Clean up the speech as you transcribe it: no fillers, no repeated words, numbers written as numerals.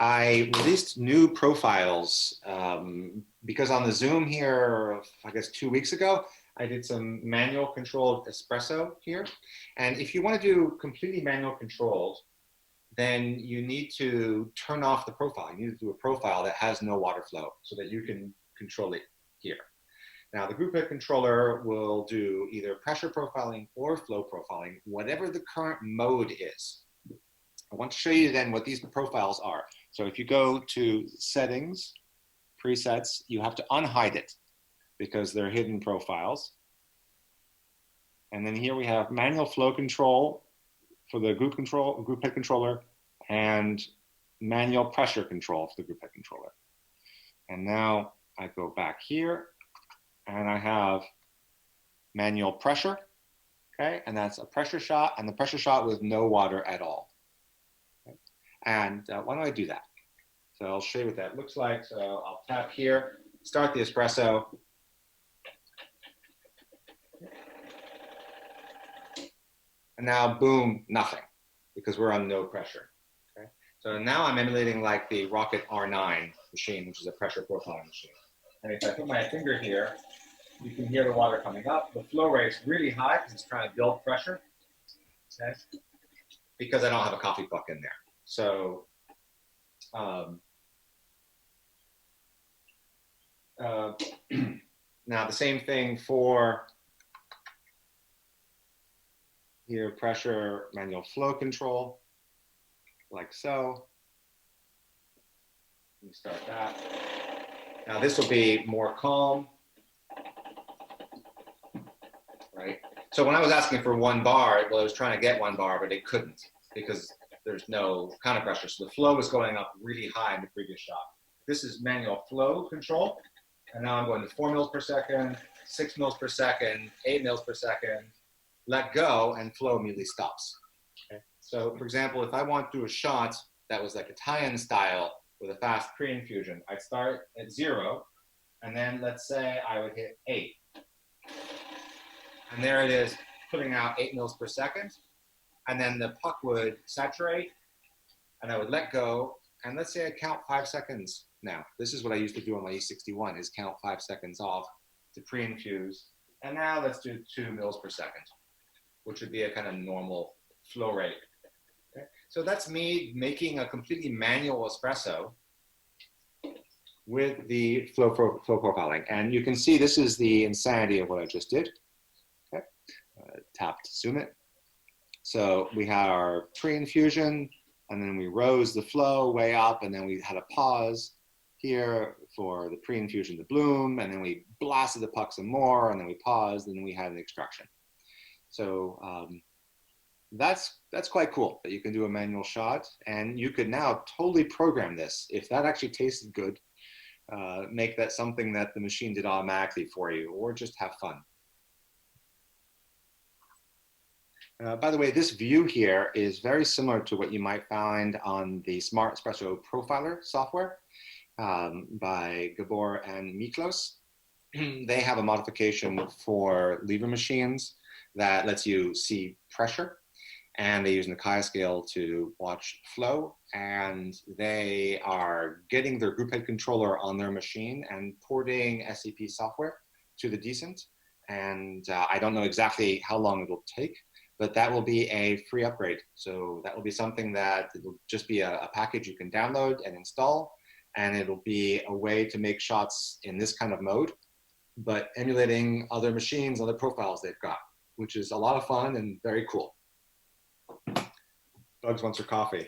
I released new profiles because on the Zoom here, I guess 2 weeks ago, I did some manual controlled espresso here. And if you want to do completely manual controlled, then you need to turn off the profile. You need to do a profile that has no water flow so that you can control it here. Now, the group head controller will do either pressure profiling or flow profiling, whatever the current mode is. I want to show you then what these profiles are. So if you go to settings, presets, you have to unhide it because they're hidden profiles. And then here we have manual flow control for the group head controller, and manual pressure control for the group head controller. And now I go back here and I have manual pressure, okay? And that's a pressure shot, and the pressure shot with no water at all. Okay? And why don't I do that? So I'll show you what that looks like. So I'll tap here, start the espresso. And now, boom, nothing, because we're on no pressure. Okay? So now I'm emulating like the Rocket R9 machine, which is a pressure profiling machine. And if I put my finger here, you can hear the water coming up. The flow rate's really high because it's trying to build pressure, okay? Because I don't have a coffee puck in there. So now the same thing for here, pressure, manual flow control, like so. Let me start that. Now this will be more calm, right? So when I was asking for 1 bar, well, I was trying to get 1 bar, but it couldn't because there's no counter pressure. So the flow was going up really high in the previous shot. This is manual flow control. And now I'm going to 4 mils per second, 6 mils per second, 8 mils per second, let go, and flow immediately stops. Okay? So for example, if I want to do a shot that was like Italian style with a fast pre-infusion, I'd start at 0, and then let's say I would hit 8. And there it is, putting out 8 mils per second. And then the puck would saturate, and I would let go. And let's say I count 5 seconds now. This is what I used to do on my E61, is count 5 seconds off to pre-infuse. And now let's do 2 mils per second, which would be a kind of normal flow rate. Okay? So that's me making a completely manual espresso with the flow profiling. And you can see this is the insanity of what I just did. Okay? Tap to zoom it. So we had our pre-infusion, and then we rose the flow way up, and then we had a pause here for the pre-infusion to bloom, and then we blasted the puck some more, and then we paused, and then we had an extraction. So that's quite cool that you can do a manual shot, and you could now totally program this. If that actually tasted good, make that something that the machine did automatically for you, or just have fun. By the way, this view here is very similar to what you might find on the Smart Espresso Profiler software by Gabor and Miklos. They have a modification for lever machines that lets you see pressure, and they use an Akai scale to watch flow, and they are getting their group head controller on their machine and porting SAP software to the Decent. And I don't know exactly how long it will take, but that will be a free upgrade. So that will be something that it'll just be a package you can download and install, and it'll be a way to make shots in this kind of mode, but emulating other machines, other profiles they've got, which is a lot of fun and very cool. Bugs wants her coffee.